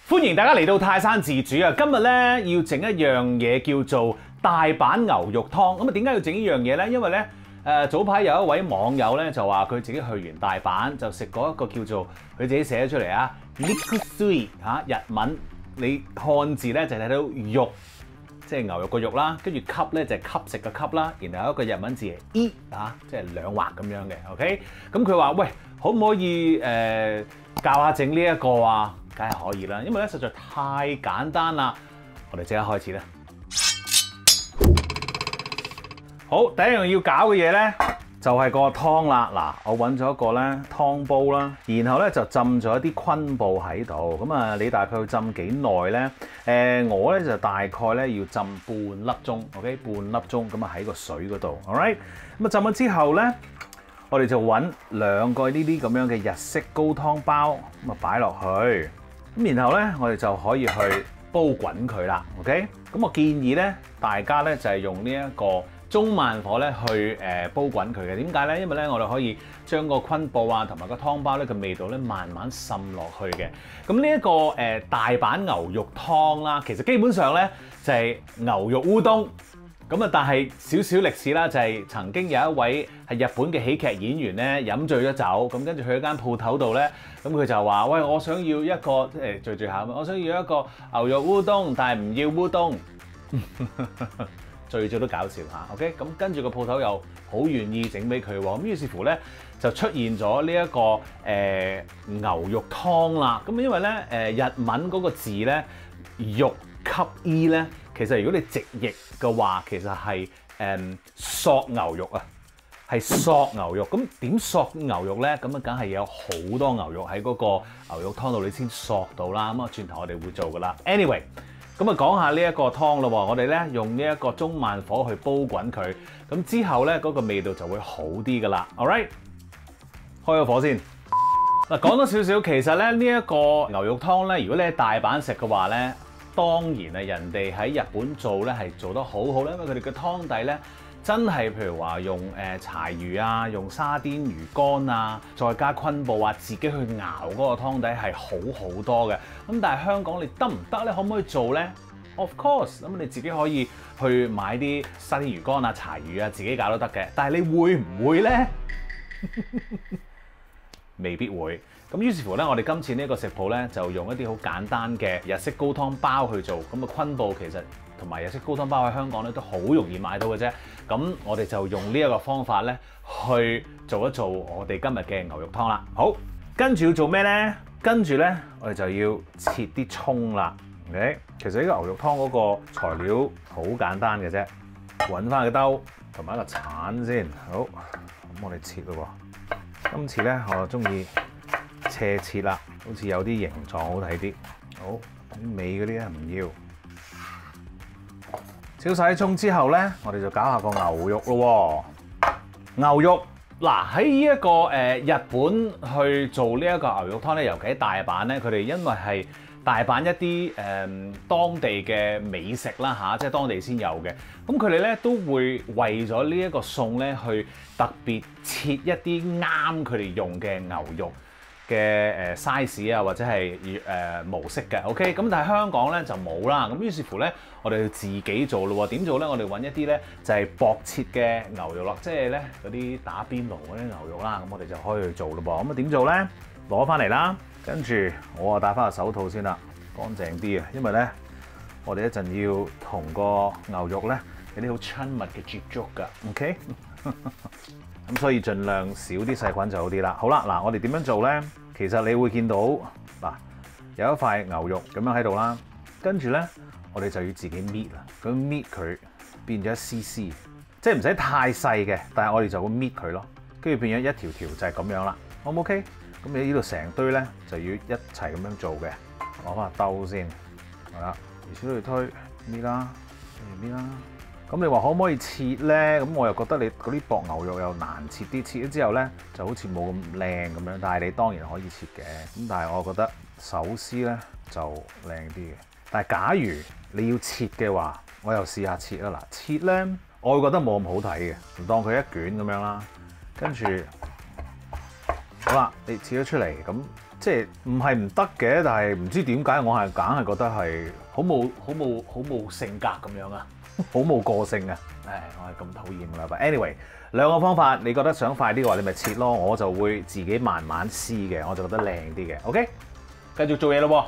歡迎大家嚟到泰山自主啊！今日咧要整一樣嘢叫做大阪牛肉湯。咁啊，點解要整呢樣嘢咧？因為咧早排有一位網友咧就話佢自己去完大阪就食過一個叫做佢自己寫咗出嚟啊 Nikkusui 嚇日文，你漢字咧就睇到肉，即係牛肉個肉啦，跟住吸咧就係吸食嘅吸啦，然後有一個日文字係 E 啊，即係兩畫咁樣嘅 ，OK？ 咁佢話喂，可唔可以教下整呢一個啊？梗係可以啦，因為咧實在太簡單啦。我哋即刻開始啦。好，第一樣要搞嘅嘢咧就係個湯啦。嗱，我揾咗一個咧湯煲啦，然後咧就浸咗一啲昆布喺度。咁啊，你大概要浸幾耐咧？我咧就大概咧要浸半粒鐘 ，OK， 半粒鐘咁啊喺個水嗰度 ，alright。咁啊浸咗之後咧，我哋就揾兩個呢啲咁樣嘅日式高湯包，咁啊擺落去。咁然後咧，我哋就可以去煲滾佢啦 ，OK？ 咁我建議咧，大家咧就係用呢一個中慢火咧去煲滾佢嘅。點解咧？因為咧，我哋可以將個昆布啊同埋個湯包咧嘅味道咧慢慢滲落去嘅。咁呢一個大阪牛肉湯啦，其實基本上咧就係牛肉烏冬。咁啊，但係少少歷史啦，就係曾經有一位係日本嘅喜劇演員咧，飲醉咗酒，咁跟住去一間鋪頭度咧，咁佢就話：喂，我想要一個醉下，我想要一個牛肉烏冬，但係唔要烏冬。醉咗都搞笑嚇 ，OK？ 咁跟住個鋪頭又好願意整俾佢喎，咁於是乎咧就出現咗呢一個牛肉湯啦。咁因為咧日文嗰個字咧肉吸 E 咧。其實如果你直譯嘅話，其實係索牛肉啊，係索牛肉。咁點索牛肉咧？咁啊，梗係有好多牛肉喺嗰個牛肉湯度，你先索到啦。咁啊，轉頭我哋會做噶啦。Anyway， 咁啊講下呢一個湯咯喎。我哋咧用呢一個中慢火去煲滾佢，咁之後咧嗰個味道就會好啲噶啦。Alright， 開個火先。嗱，講多少少，其實咧呢一個牛肉湯咧，如果你喺大阪食嘅話咧，當然啊，人哋喺日本做咧係做得好好咧，因為佢哋嘅湯底咧真係譬如話用柴魚啊，用沙甸魚乾啊，再加昆布啊，自己去熬嗰個湯底係好好多嘅。咁但係香港你得唔得咧？可唔可以做咧 ？Of course， 咁你自己可以去買啲沙甸魚乾啊、柴魚啊，自己搞都得嘅。但係你會唔會咧？未必會。咁於是乎咧，我哋今次呢個食譜咧就用一啲好簡單嘅日式高湯包去做。咁啊，昆布其實同埋日式高湯包喺香港咧都好容易買到嘅啫。咁我哋就用呢一個方法咧去做一做我哋今日嘅牛肉湯啦。好，跟住要做咩咧？跟住咧，我哋就要切啲葱啦。OK， 其實呢個牛肉湯嗰個材料好簡單嘅啫，揾翻個兜同埋一個鏟先。好，咁我哋切咯喎。今次咧，我就中意斜切啦，好似有啲形狀好睇啲。好，啲尾嗰啲咧唔要。炒晒啲葱之後咧，我哋就搞下個牛肉咯喎。牛肉嗱喺呢一個日本去做呢一個牛肉湯咧，尤其喺大阪咧，佢哋因為係大阪一啲當地嘅美食啦嚇，即係當地先有嘅。咁佢哋咧都會為咗呢一個餸咧，去特別切一啲啱佢哋用嘅牛肉嘅size 啊，或者係模式嘅 ，OK。咁但係香港咧就冇啦。咁於是乎咧，我哋要自己做咯喎。點做咧？我哋揾一啲咧就係薄切嘅牛肉咯，即係咧嗰啲打邊爐嗰啲牛肉啦。咁我哋就可以去做咯噃。咁啊點做咧？攞翻嚟啦，跟住我啊戴翻個手套先啦，乾淨啲啊，因為咧我哋一陣要同個牛肉咧有啲好親密嘅接觸㗎 ，OK。咁所以盡量少啲細菌就好啲啦。好啦，嗱，我哋點樣做咧？其實你會見到嗱，有一塊牛肉咁樣喺度啦，跟住咧我哋就要自己搣啦。咁搣佢變咗一絲絲，即係唔使太細嘅，但係我哋就會搣佢咯，跟住變咗一條條就係咁樣啦。好唔 OK？咁你呢度成堆咧就要一齊咁樣做嘅。攞翻個兜先，係啦，如此類推，搣啦，搣啦。咁你話可唔可以切咧？咁我又覺得你嗰啲薄牛肉又難切啲，切咗之後咧就好似冇咁靚咁樣。但係你當然可以切嘅。咁但係我覺得手撕咧就靚啲嘅。但係假如你要切嘅話，我又試下切啦。嗱，切咧我會覺得冇咁好睇嘅，唔當佢一卷咁樣啦。跟住好啦，你切咗出嚟咁即係唔係唔得嘅，但係唔知點解我係硬係覺得係好冇性格咁樣啊，好冇個性啊！唉，我係咁討厭㗎啦。But anyway， 兩個方法，你覺得想快啲嘅話，你咪切咯。我就會自己慢慢撕嘅，我就覺得靚啲嘅。OK， 繼續做嘢咯喎。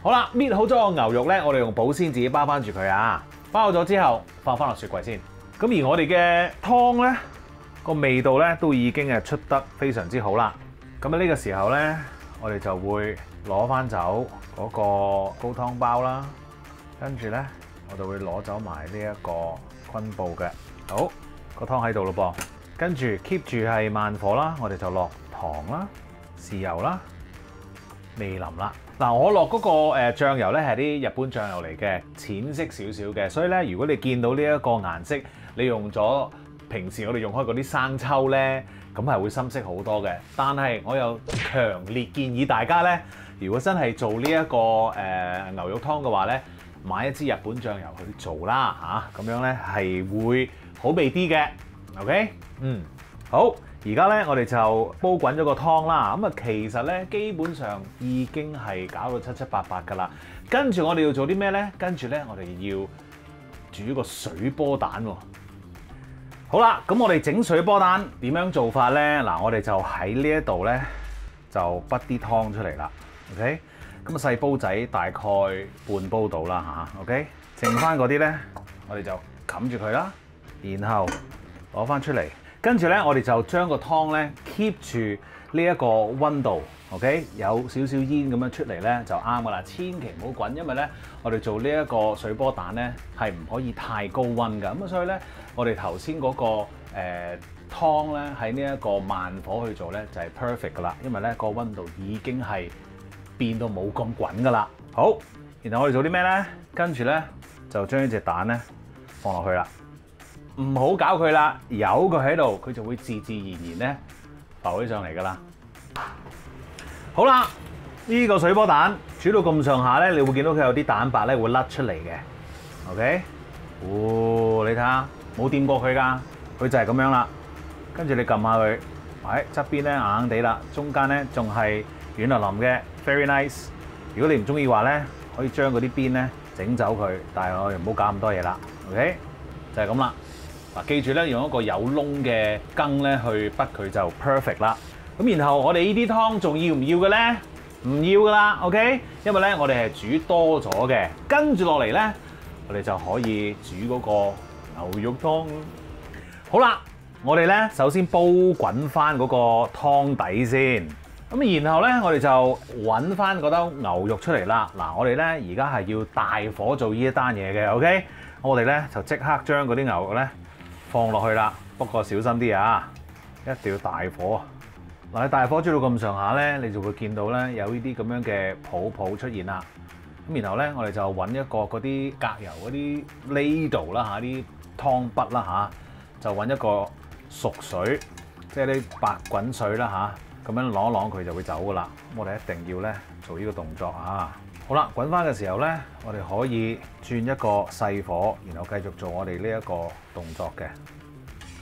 好啦，搣好咗個牛肉咧，我哋用保鮮紙包翻住佢啊。包好咗之後，放翻落雪櫃先。咁而我哋嘅湯咧，個味道咧都已經係出得非常之好啦。咁啊呢個時候咧，我哋就會攞翻走嗰個高湯包啦，跟住咧我就會攞走埋呢一個昆布嘅。好，個湯喺度咯噃，跟住 keep 住係慢火啦，我哋就落糖啦、豉油啦、味淋啦。嗱，我落嗰個醬油咧係啲日本醬油嚟嘅，淺色少少嘅，所以咧如果你見到呢一個顏色，你用咗平時我哋用開嗰啲生抽咧，咁係會深色好多嘅。但係我又強烈建議大家咧，如果真係做呢一個牛肉湯嘅話咧，買一支日本醬油去做啦嚇，咁樣咧係會好味啲嘅。OK， 好。而家咧，我哋就煲滾咗個湯啦。咁啊，其實咧，基本上已經係搞到七七八八㗎啦。跟住我哋要做啲咩咧？跟住咧，我哋要煮個水波蛋喎。好啦，咁我哋整水波蛋點樣做法咧？嗱，我哋就喺呢一度咧，就滗啲湯出嚟啦。OK， 咁啊細煲仔大概半煲到啦嚇。OK， 剩翻嗰啲咧，我哋就冚住佢啦，然後攞翻出嚟。跟住咧，我哋就將個湯咧 keep 住呢一個溫度 ，OK， 有少少煙咁樣出嚟咧就啱噶啦。千祈唔好滾，因為咧我哋做呢一個水波蛋咧係唔可以太高溫噶。咁啊，所以咧我哋頭先嗰個湯咧喺呢一個慢火去做咧就係 perfect 噶啦，因為咧個溫度已經係變到冇咁滾噶啦。好，然後我哋做啲咩咧？跟住咧就將呢隻蛋咧放落去啦。唔好搞佢啦，由佢喺度，佢就會自自然然咧浮起上嚟噶啦。好啦，呢個水波蛋煮到咁上下咧，你會見到佢有啲蛋白咧會甩出嚟嘅。OK， 你睇下冇掂過佢噶，佢就係咁樣啦。跟住你撳下佢，喺側邊咧硬硬地啦，中間咧仲係軟腍腍嘅 ，very nice。如果你唔中意話咧，可以將嗰啲邊咧整走佢，但係我哋唔好搞咁多嘢啦。OK， 就係咁啦。嗱，記住咧，用一個有窿嘅羹咧去滗佢就 perfect 啦。咁然後我哋呢啲湯仲要唔要嘅咧？唔要噶啦 ，OK？ 因為咧我哋係煮多咗嘅，跟住落嚟咧，我哋就可以煮嗰個牛肉湯。好啦，我哋咧首先煲滾翻嗰個湯底先。咁然後咧，我哋就揾翻嗰兜牛肉出嚟啦。嗱，我哋咧而家係要大火做呢一單嘢嘅 ，OK？ 我哋咧就即刻將嗰啲牛肉咧放落去啦，不過小心啲啊！一定要大火。嗱，你大火煮到咁上下咧，你就會見到咧有呢啲咁樣嘅泡出現啦。咁然後咧，我哋就揾一個嗰啲隔油嗰啲 ladle 啦嚇，啲湯筆啦嚇，就揾一個熟水，即係啲白滾水啦嚇，咁樣啷一啷佢就會走噶啦。咁我哋一定要咧做呢個動作啊！好啦，滾翻嘅時候咧，我哋可以轉一個細火，然後繼續做我哋呢一個動作嘅。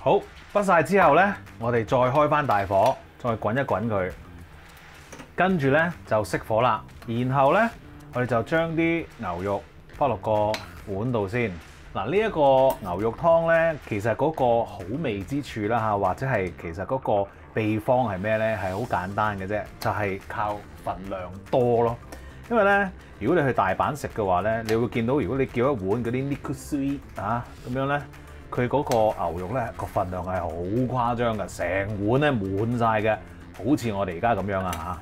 好，滗晒之後咧，我哋再開翻大火，再滾一滾佢，跟住咧就熄火啦。然後咧，我哋就將啲牛肉放落個碗度先。嗱，呢一個牛肉湯咧，其實嗰個好味之處啦嚇，或者係其實嗰個秘方係咩咧？係好簡單嘅啫，就係靠份量多咯。因為咧，如果你去大阪食嘅話咧，你會見到如果你叫一碗嗰啲 nikusuii 啊咁樣咧，佢嗰個牛肉咧個份量係好誇張嘅，成碗咧滿晒嘅，好似我哋而家咁樣啊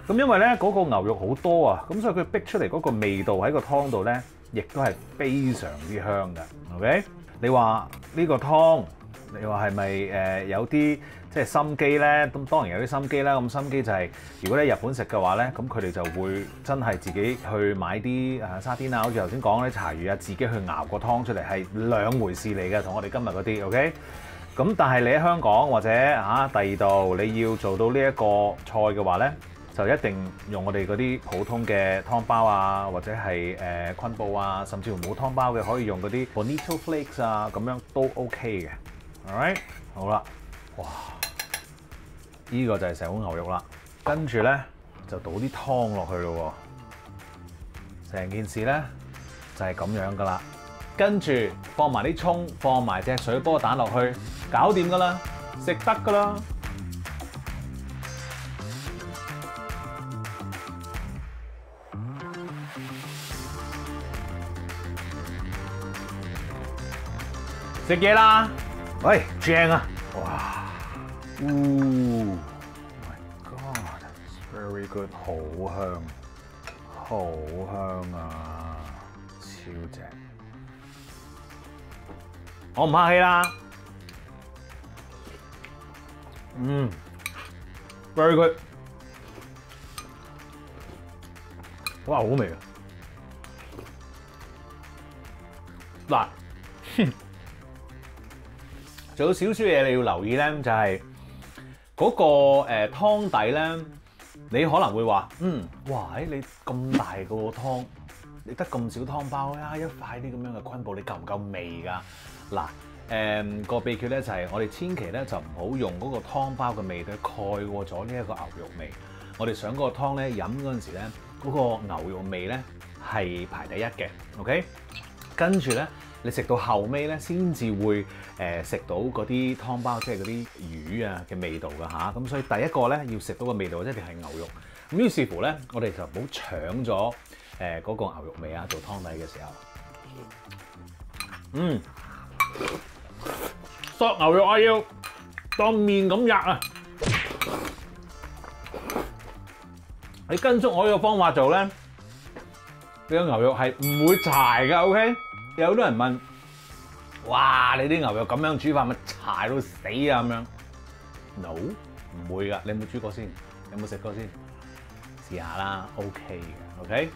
嚇。咁因為咧嗰個牛肉好多啊，咁所以佢逼出嚟嗰個味道喺個湯度咧，亦都係非常之香嘅。OK， 你話呢個湯，你話係咪有啲即係心機咧？咁當然有啲心機啦。咁心機就係如果你喺日本食嘅話咧，咁佢哋就會真係自己去買啲沙甸啊，好似頭先講咧柴魚啊，自己去熬個湯出嚟係兩回事嚟嘅，同我哋今日嗰啲 OK。咁但係你喺香港或者第二度你要做到呢一個菜嘅話咧，就一定用我哋嗰啲普通嘅湯包啊，或者係昆布啊，甚至乎冇湯包嘅可以用嗰啲 bonito flakes 啊，咁樣都 OK 嘅。Alright， 好啦，哇！呢個就係成碗牛肉啦。跟住咧，就倒啲湯落去咯喎，成件事咧就係咁樣噶啦。跟住放埋啲葱，放埋隻水波蛋落去，搞掂噶啦，食得噶啦。食嘢啦！喂，正啊！哇，Oh my God，very good， 好香，好香啊，超正！我唔客氣啦，very good， 哇，好味啊！嗱。仲有少少嘢你要留意咧，就係嗰個湯底咧，你可能會話，哇！你咁大個湯，你得咁少湯包啊，一塊啲咁樣嘅昆布，你夠唔夠味㗎？嗱，個秘訣咧就係我哋千祈咧就唔好用嗰個湯包嘅味道蓋過咗呢一個牛肉味。我哋想嗰個湯咧飲嗰陣時咧，嗰個牛肉味咧係排第一嘅 ，OK？ 跟住咧。你食到後尾咧，先至會食到嗰啲湯包，即係嗰啲魚啊嘅味道㗎嚇。咁所以第一個咧要食到個味道，一定係牛肉。咁於是乎咧，我哋就唔好搶咗嗰個牛肉味啊，做湯底嘅時候。嗦牛肉啊，要當麵咁吔啊！你跟足我呢個方法做咧，呢個牛肉係唔會柴㗎 ，OK？有好多人問：哇！你啲牛肉咁樣煮法咪柴到死啊咁樣 ？No， 唔會㗎。你有冇煮過先？有冇食過先？試下啦 ，OK 嘅 ，OK。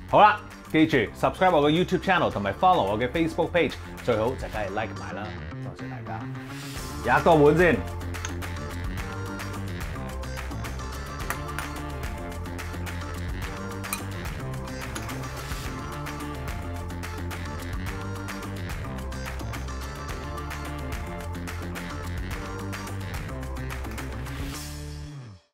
好啦，記住 subscribe 我嘅 YouTube channel 同埋 follow 我嘅 Facebook page，最好就梗係 like 埋啦。多謝大家，吔多碗先。